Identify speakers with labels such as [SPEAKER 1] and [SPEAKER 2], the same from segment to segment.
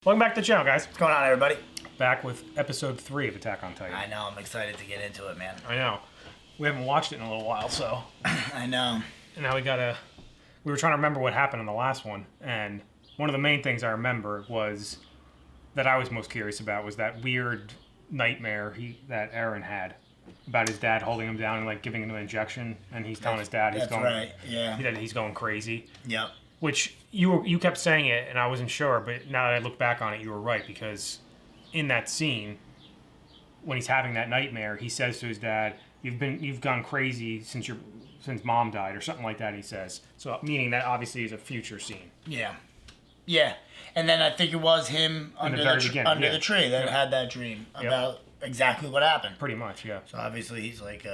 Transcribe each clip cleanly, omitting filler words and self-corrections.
[SPEAKER 1] Welcome back to the channel, guys.
[SPEAKER 2] What's going on, everybody?
[SPEAKER 1] Back with episode 3 of Attack on Titan.
[SPEAKER 2] I know, I'm excited to get into it, man.
[SPEAKER 1] I know. We haven't watched it in a little while, so.
[SPEAKER 2] I know.
[SPEAKER 1] And now we were trying to remember what happened in the last one, and one of the main things I remember was, that I was most curious about, was that weird nightmare that Eren had about his dad holding him down and like giving him an injection, and he's telling his dad he's going.
[SPEAKER 2] That's right, yeah.
[SPEAKER 1] He's going crazy.
[SPEAKER 2] Yep.
[SPEAKER 1] Which you kept saying it, and I wasn't sure, but now that I look back on it, you were right, because in that scene, when he's having that nightmare, he says to his dad, "You've gone crazy since mom died," or something like that. He says, so meaning that obviously is a future scene.
[SPEAKER 2] Yeah. Yeah, and then I think it was him under the tree that had that dream about exactly what happened.
[SPEAKER 1] Pretty much, yeah.
[SPEAKER 2] So obviously he's like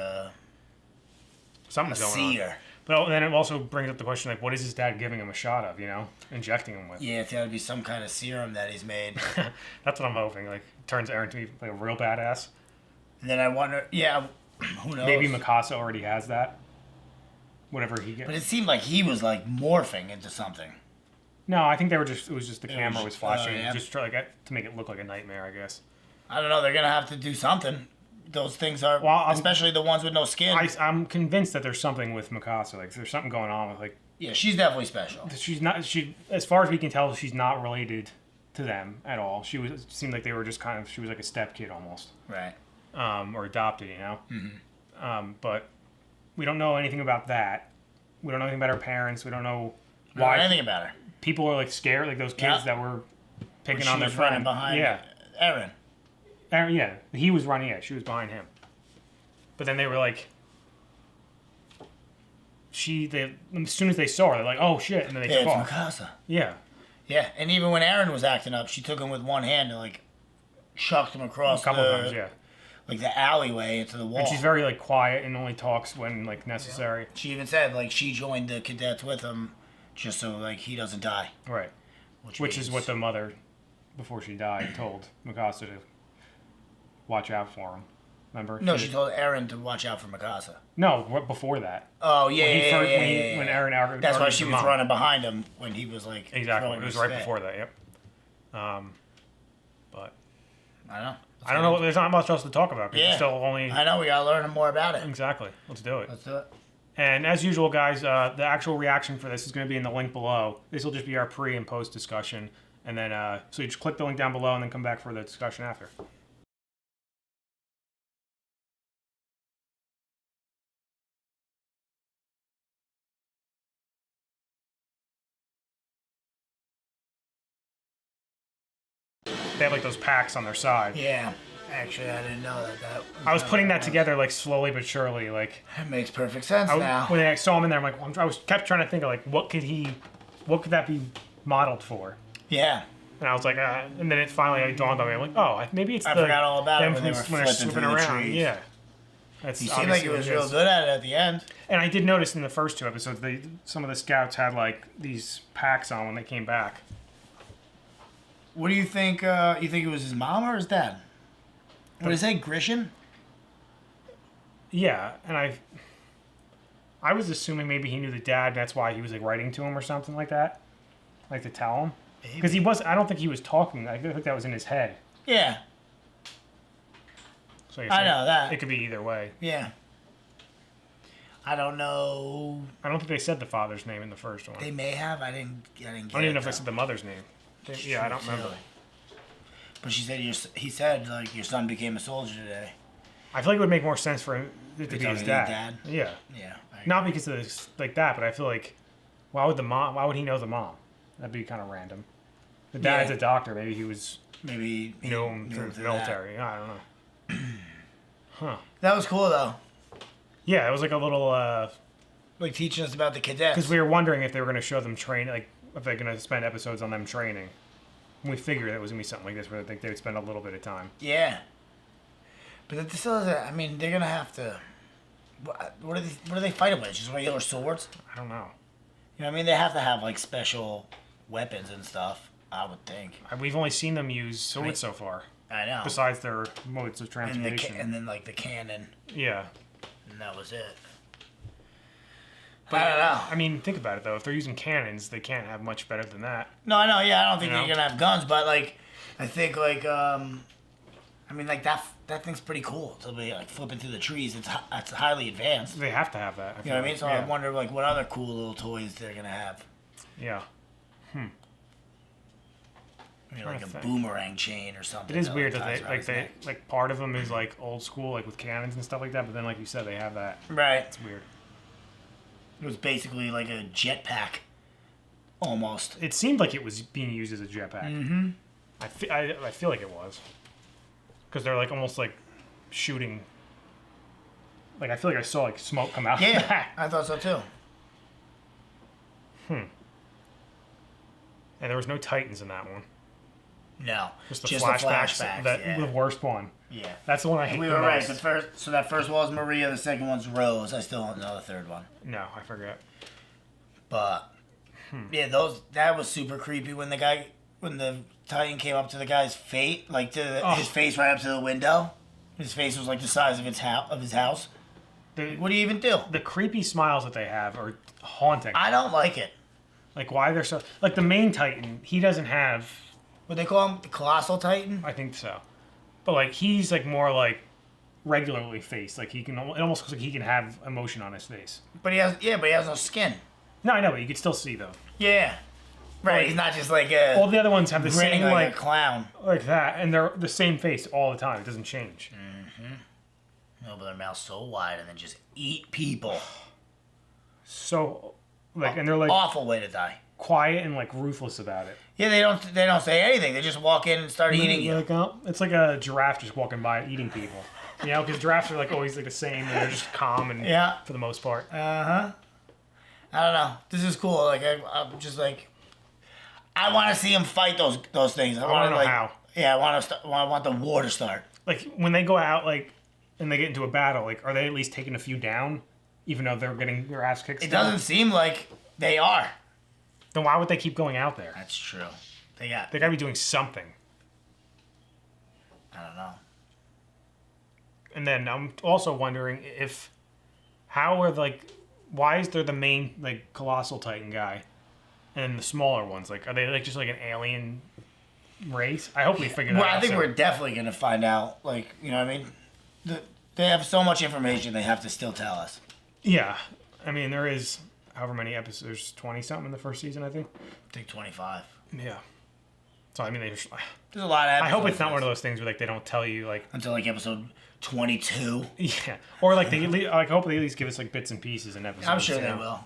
[SPEAKER 1] something's going
[SPEAKER 2] seer.
[SPEAKER 1] on. But then it also brings up the question, like, what is his dad giving him a shot of, injecting him with?
[SPEAKER 2] Yeah, it's got to be some kind of serum that he's made.
[SPEAKER 1] That's what I'm hoping. Like, turns Eren to be like a real badass.
[SPEAKER 2] And then I wonder, who knows?
[SPEAKER 1] Maybe Mikasa already has that. Whatever he gets.
[SPEAKER 2] But it seemed like he was like morphing into something.
[SPEAKER 1] No, I think it was just the camera was flashing,
[SPEAKER 2] yeah.
[SPEAKER 1] just to make it look like a nightmare, I guess.
[SPEAKER 2] I don't know. They're gonna have to do something. Those things are, especially the ones with no skin.
[SPEAKER 1] I'm convinced that there's something with Mikasa. Like, there's something going on with, like...
[SPEAKER 2] Yeah, she's definitely special.
[SPEAKER 1] As far as we can tell, she's not related to them at all. Seemed like they were just she was like a step kid almost.
[SPEAKER 2] Right.
[SPEAKER 1] Or adopted,
[SPEAKER 2] Mm-hmm.
[SPEAKER 1] But we don't know anything about that. We don't know anything about her parents. We don't know
[SPEAKER 2] why. We don't know anything about her.
[SPEAKER 1] People are, like, scared, like those kids that were picking on their friend.
[SPEAKER 2] Running behind Eren.
[SPEAKER 1] Yeah, he was running it. She was behind him. But then they were like, as soon as they saw her, they're like, oh shit, and then they took off.
[SPEAKER 2] Mikasa.
[SPEAKER 1] Yeah.
[SPEAKER 2] Yeah, and even when Eren was acting up, she took him with one hand and like chucked him across
[SPEAKER 1] a couple times, yeah.
[SPEAKER 2] Like the alleyway into the wall.
[SPEAKER 1] And she's very like quiet and only talks when like necessary.
[SPEAKER 2] Yeah. She even said like she joined the cadets with him just so like he doesn't die.
[SPEAKER 1] Right. Which is what the mother, before she died, told Mikasa to watch out for him. Remember?
[SPEAKER 2] No, she told Eren to watch out for Mikasa.
[SPEAKER 1] No, before that.
[SPEAKER 2] Oh, yeah,
[SPEAKER 1] when Eren...
[SPEAKER 2] That's why she was running behind him when he was, like...
[SPEAKER 1] Exactly. It was right before that, yep. But...
[SPEAKER 2] I don't know.
[SPEAKER 1] I don't know. There's not much else to talk about. Yeah. Still only...
[SPEAKER 2] I know. We got to learn more about it.
[SPEAKER 1] Exactly. Let's do it.
[SPEAKER 2] Let's do it.
[SPEAKER 1] And as usual, guys, the actual reaction for this is going to be in the link below. This will just be our pre- and post discussion. And then, so you just click the link down below and then come back for the discussion after. They have like those packs on their side.
[SPEAKER 2] Yeah. Actually, I didn't know that.
[SPEAKER 1] I was putting that together like slowly but surely. Like
[SPEAKER 2] that makes perfect sense now.
[SPEAKER 1] When I saw him in there, I'm like, kept trying to think of like what could that be modeled for?
[SPEAKER 2] Yeah.
[SPEAKER 1] And I was like, and then it finally dawned on me. I'm like, oh, maybe it's
[SPEAKER 2] I forgot all about it when
[SPEAKER 1] they're
[SPEAKER 2] flipping through the trees.
[SPEAKER 1] Yeah.
[SPEAKER 2] You seemed like he was real good at it at the end.
[SPEAKER 1] And I did notice in the first 2 episodes, some of the scouts had like these packs on when they came back.
[SPEAKER 2] What do you think? You think it was his mom or his dad? What did it say, Grishin?
[SPEAKER 1] Yeah, and I was assuming maybe he knew the dad, and that's why he was like writing to him or something like that, like to tell him. Because I don't think he was talking. I think that was in his head.
[SPEAKER 2] Yeah.
[SPEAKER 1] So
[SPEAKER 2] I know that.
[SPEAKER 1] It could be either way.
[SPEAKER 2] Yeah. I don't know.
[SPEAKER 1] I don't think they said the father's name in the first one.
[SPEAKER 2] They may have. I didn't get it.
[SPEAKER 1] I don't even know if they said the mother's name. Yeah, I don't remember.
[SPEAKER 2] But he said like your son became a soldier today.
[SPEAKER 1] I feel like it would make more sense for it to be his dad. Yeah.
[SPEAKER 2] Yeah.
[SPEAKER 1] Not because of this, like that, but I feel like why would he know the mom? That'd be kind of random. The dad's a doctor. Maybe he was
[SPEAKER 2] knew
[SPEAKER 1] him through the military. I don't know. Huh.
[SPEAKER 2] That was cool though.
[SPEAKER 1] Yeah, it was like a little
[SPEAKER 2] like teaching us about the cadets.
[SPEAKER 1] Because we were wondering if they were going to show them train, like if they're going to spend episodes on them training. We figured it was going to be something like this, where I think they would spend a little bit of time.
[SPEAKER 2] Yeah. But it still is, I mean, they're going to have to... What are they fighting with? Just regular swords?
[SPEAKER 1] I don't know.
[SPEAKER 2] You know what I mean? They have to have, like, special weapons and stuff, I would think.
[SPEAKER 1] We've only seen them use swords so far.
[SPEAKER 2] I know.
[SPEAKER 1] Besides their modes of transmutation.
[SPEAKER 2] And then, like, the cannon.
[SPEAKER 1] Yeah.
[SPEAKER 2] And that was it. But I don't know.
[SPEAKER 1] I mean, think about it though. If they're using cannons, they can't have much better than that.
[SPEAKER 2] No, I know. Yeah, I don't think
[SPEAKER 1] You know?
[SPEAKER 2] you're gonna have guns, but like, I think like, I mean, like that thing's pretty cool to be like flipping through the trees. It's highly advanced.
[SPEAKER 1] They have to have that.
[SPEAKER 2] You know what I mean? So
[SPEAKER 1] yeah.
[SPEAKER 2] I wonder like what other cool little toys they're gonna have.
[SPEAKER 1] Yeah.
[SPEAKER 2] You know, like a
[SPEAKER 1] think.
[SPEAKER 2] boomerang chain or something.
[SPEAKER 1] It is weird that
[SPEAKER 2] ties
[SPEAKER 1] they
[SPEAKER 2] around
[SPEAKER 1] like
[SPEAKER 2] his
[SPEAKER 1] they
[SPEAKER 2] neck.
[SPEAKER 1] like part of them is like old school, like with cannons and stuff like that. But then, like you said, they have that.
[SPEAKER 2] Right.
[SPEAKER 1] It's weird.
[SPEAKER 2] It was basically like a jetpack, almost.
[SPEAKER 1] It seemed like it was being used as a jetpack.
[SPEAKER 2] Mm-hmm.
[SPEAKER 1] I feel like it was, because they're like almost like shooting. Like I feel like I saw like smoke come out.
[SPEAKER 2] Yeah, I thought so too.
[SPEAKER 1] And there was no Titans in that one.
[SPEAKER 2] No,
[SPEAKER 1] Just the
[SPEAKER 2] the
[SPEAKER 1] flashbacks.
[SPEAKER 2] flashbacks.
[SPEAKER 1] That
[SPEAKER 2] Yeah.
[SPEAKER 1] the worst one.
[SPEAKER 2] Yeah.
[SPEAKER 1] That's the one I hate
[SPEAKER 2] We
[SPEAKER 1] the
[SPEAKER 2] were right.
[SPEAKER 1] most.
[SPEAKER 2] That first one was Maria. The second one's Rose. I still don't know the third one.
[SPEAKER 1] No, I forget.
[SPEAKER 2] But yeah, that was super creepy when the Titan came up to the guy's fate, like his face right up to the window. His face was like the size of his house. What do you even do?
[SPEAKER 1] The creepy smiles that they have are haunting.
[SPEAKER 2] I don't like it.
[SPEAKER 1] Like why they're so like the main Titan, he doesn't have.
[SPEAKER 2] What they call him, the Colossal Titan?
[SPEAKER 1] I think so, but like he's like more like regularly faced. Like it almost looks like he can have emotion on his face.
[SPEAKER 2] But he has no skin.
[SPEAKER 1] No, I know, but you can still see though.
[SPEAKER 2] Yeah. Right,
[SPEAKER 1] Like,
[SPEAKER 2] he's not just like
[SPEAKER 1] All the other ones have the
[SPEAKER 2] grinning
[SPEAKER 1] same
[SPEAKER 2] like a clown.
[SPEAKER 1] like that, and they're the same face all the time. It doesn't change.
[SPEAKER 2] Open their mouth so wide and then just eat people.
[SPEAKER 1] So, like, and they're like
[SPEAKER 2] Awful way to die.
[SPEAKER 1] quiet and like ruthless about it.
[SPEAKER 2] Yeah, they don't say anything. They just walk in and start eating you.
[SPEAKER 1] Like, it's like a giraffe just walking by eating people. You know, because giraffes are like always like the same, and they're just calm and
[SPEAKER 2] Yeah.
[SPEAKER 1] for the most part.
[SPEAKER 2] I don't know. This is cool. Like I'm just like, I want to see him fight those things. I
[SPEAKER 1] wanna
[SPEAKER 2] want
[SPEAKER 1] know
[SPEAKER 2] like,
[SPEAKER 1] how.
[SPEAKER 2] Yeah, I want the war to start.
[SPEAKER 1] Like when they go out, like, and they get into a battle, like, are they at least taking a few down, even though they're getting their ass kicked?
[SPEAKER 2] It
[SPEAKER 1] still?
[SPEAKER 2] doesn't seem like they are.
[SPEAKER 1] Then why would they keep going out there?
[SPEAKER 2] That's true. They gotta
[SPEAKER 1] be doing something.
[SPEAKER 2] I don't know.
[SPEAKER 1] And then I'm also wondering why is there the main like colossal Titan guy, and the smaller ones like are they like just like an alien race? I hope we figure that out.
[SPEAKER 2] Well, I think
[SPEAKER 1] soon.
[SPEAKER 2] we're definitely gonna find out. Like, you know what I mean? They have so much information they have to still tell us.
[SPEAKER 1] Yeah, I mean there is however many episodes. There's 20 something in the first season, I think.
[SPEAKER 2] I think 25.
[SPEAKER 1] Yeah. So I mean
[SPEAKER 2] There's a lot of episodes.
[SPEAKER 1] I hope it's not one of those things where like they don't tell you like
[SPEAKER 2] until like episode 22.
[SPEAKER 1] yeah, or like I hope they at least give us like bits and pieces in episodes.
[SPEAKER 2] I'm sure
[SPEAKER 1] you
[SPEAKER 2] they
[SPEAKER 1] know?
[SPEAKER 2] will.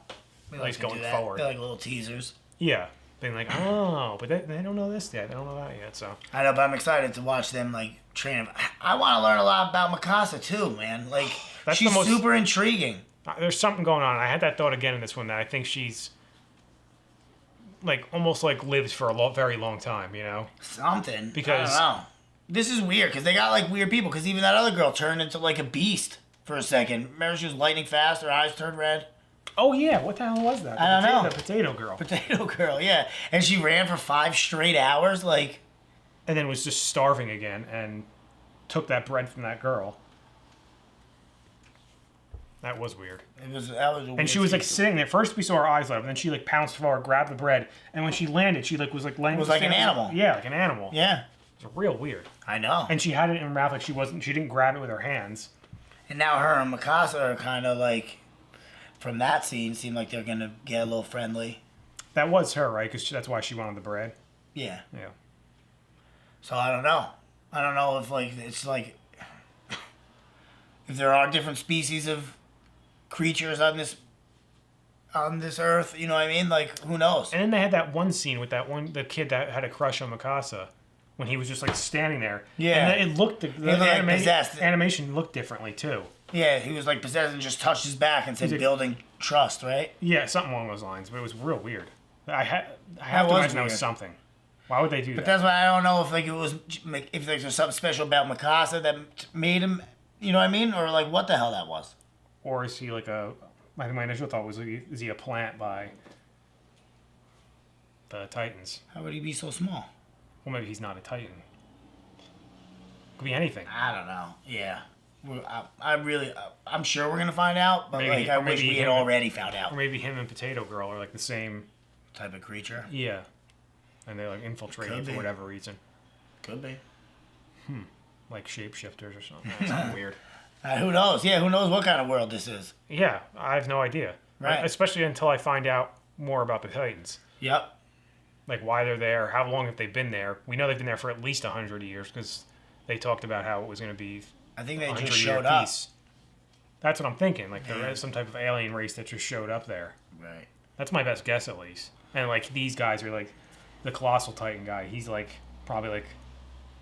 [SPEAKER 2] They
[SPEAKER 1] At least
[SPEAKER 2] to do
[SPEAKER 1] going
[SPEAKER 2] that.
[SPEAKER 1] forward.
[SPEAKER 2] They're like little teasers.
[SPEAKER 1] Yeah, being like but they don't know this yet. They don't know that yet. So
[SPEAKER 2] I know, but I'm excited to watch them like train. I want to learn a lot about Mikasa too, man. Like
[SPEAKER 1] That's
[SPEAKER 2] she's
[SPEAKER 1] the most-
[SPEAKER 2] super intriguing.
[SPEAKER 1] there's something going on. I had that thought again in this one that I think she's like almost like lives for a very long time. You know?
[SPEAKER 2] Something.
[SPEAKER 1] Because-
[SPEAKER 2] I don't know. This is weird because they got like weird people. Because even that other girl turned into like a beast for a second. Remember she was lightning fast. Her eyes turned red.
[SPEAKER 1] Oh yeah, what the hell was that?
[SPEAKER 2] I don't know.
[SPEAKER 1] The potato girl.
[SPEAKER 2] Potato girl, yeah. And she ran for 5 straight hours. Like,
[SPEAKER 1] And then was just starving again and took that bread from that girl. That was weird.
[SPEAKER 2] that was. A
[SPEAKER 1] And she was like sitting there. First we saw her eyes light up, and then she like pounced forward, grabbed the bread, and when she landed, she like was like laying.
[SPEAKER 2] Was like an animal.
[SPEAKER 1] Yeah, like an animal.
[SPEAKER 2] Yeah,
[SPEAKER 1] It was real weird.
[SPEAKER 2] I know.
[SPEAKER 1] And she had it in her mouth like she didn't grab it with her hands.
[SPEAKER 2] And now her and Mikasa are kind of like, from that scene, seem like they're gonna get a little friendly.
[SPEAKER 1] That was her, right? Because that's why she wanted the bread.
[SPEAKER 2] Yeah.
[SPEAKER 1] Yeah.
[SPEAKER 2] So I don't know. I don't know if like it's like if there are different species of creatures on this earth. You know what I mean? Like who knows?
[SPEAKER 1] And then they had that one scene with the kid that had a crush on Mikasa. When he was just like standing there.
[SPEAKER 2] Yeah.
[SPEAKER 1] And it looked, the
[SPEAKER 2] like possessed.
[SPEAKER 1] animation looked differently too.
[SPEAKER 2] Yeah, he was like possessed and just touched his back and said,
[SPEAKER 1] He's like-
[SPEAKER 2] "Building trust," right?
[SPEAKER 1] Yeah, something along those lines. But it was real weird. I have
[SPEAKER 2] That
[SPEAKER 1] to
[SPEAKER 2] was
[SPEAKER 1] imagine that was
[SPEAKER 2] weird.
[SPEAKER 1] something. Why would they do
[SPEAKER 2] But
[SPEAKER 1] that?
[SPEAKER 2] that's why I don't know if like it was if there's something special about Mikasa that made him. You know what I mean? Or like what the hell that was?
[SPEAKER 1] Or is he like my initial thought was, is he a plant by the Titans?
[SPEAKER 2] How would he be so small?
[SPEAKER 1] Well, maybe he's not a Titan. Could be anything.
[SPEAKER 2] I don't know. Yeah. I'm sure we're gonna find out, but
[SPEAKER 1] Maybe-
[SPEAKER 2] I
[SPEAKER 1] or
[SPEAKER 2] wish
[SPEAKER 1] maybe
[SPEAKER 2] we had
[SPEAKER 1] him-
[SPEAKER 2] already found out.
[SPEAKER 1] Or maybe him and Potato Girl are like the same.
[SPEAKER 2] Type of creature.
[SPEAKER 1] Yeah. And they like infiltrate
[SPEAKER 2] Could
[SPEAKER 1] it for
[SPEAKER 2] be.
[SPEAKER 1] whatever reason.
[SPEAKER 2] Could be.
[SPEAKER 1] Like shapeshifters or something. Something weird.
[SPEAKER 2] Who knows? Yeah, who knows what kind of world this is?
[SPEAKER 1] Yeah, I have no idea.
[SPEAKER 2] Right.
[SPEAKER 1] Especially until I find out more about the Titans.
[SPEAKER 2] Yep.
[SPEAKER 1] Like why they're there, how long have they been there? We know they've been there for at least 100 years because they talked about how it was going to be
[SPEAKER 2] I think they
[SPEAKER 1] 100
[SPEAKER 2] just
[SPEAKER 1] year
[SPEAKER 2] showed up.
[SPEAKER 1] peace. That's what I'm thinking. Like
[SPEAKER 2] Yeah.
[SPEAKER 1] there is some type of alien race that just showed up there.
[SPEAKER 2] Right.
[SPEAKER 1] That's my best guess, at least. And like these guys are like the Colossal Titan guy. He's like probably like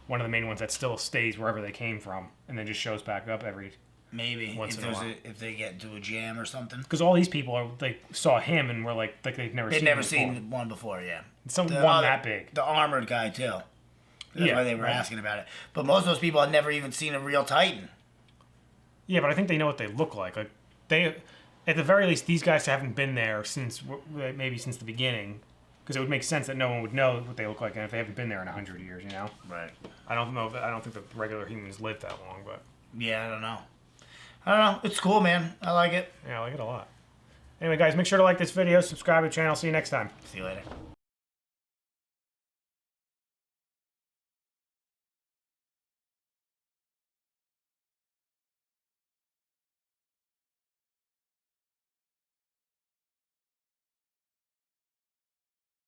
[SPEAKER 1] one of the main ones that still stays wherever they came from, and then just shows back up every.
[SPEAKER 2] Maybe
[SPEAKER 1] Once
[SPEAKER 2] if
[SPEAKER 1] in a
[SPEAKER 2] there's
[SPEAKER 1] while.
[SPEAKER 2] if they get into a jam or something.
[SPEAKER 1] Because all these people are like saw him and were like they've never
[SPEAKER 2] They'd
[SPEAKER 1] seen
[SPEAKER 2] never
[SPEAKER 1] him before.
[SPEAKER 2] seen one before. Yeah.
[SPEAKER 1] Some
[SPEAKER 2] The
[SPEAKER 1] one
[SPEAKER 2] other-
[SPEAKER 1] that big.
[SPEAKER 2] The armored guy too. That's
[SPEAKER 1] Yeah,
[SPEAKER 2] why they were
[SPEAKER 1] right.
[SPEAKER 2] asking about it. But most of those people had never even seen a real Titan.
[SPEAKER 1] Yeah, but I think they know what they look like. Like they, at the very least, these guys haven't been there since maybe since the beginning. Because it would make sense that no one would know what they look like, and if they haven't been there in 100 years, you know.
[SPEAKER 2] Right.
[SPEAKER 1] I don't know. I don't think the regular humans live that long, but
[SPEAKER 2] Yeah, I don't know. It's cool, man. I like it.
[SPEAKER 1] yeah, I like it a lot. Anyway, guys, make sure to like this video, subscribe to the channel. See you next time.
[SPEAKER 2] See you later.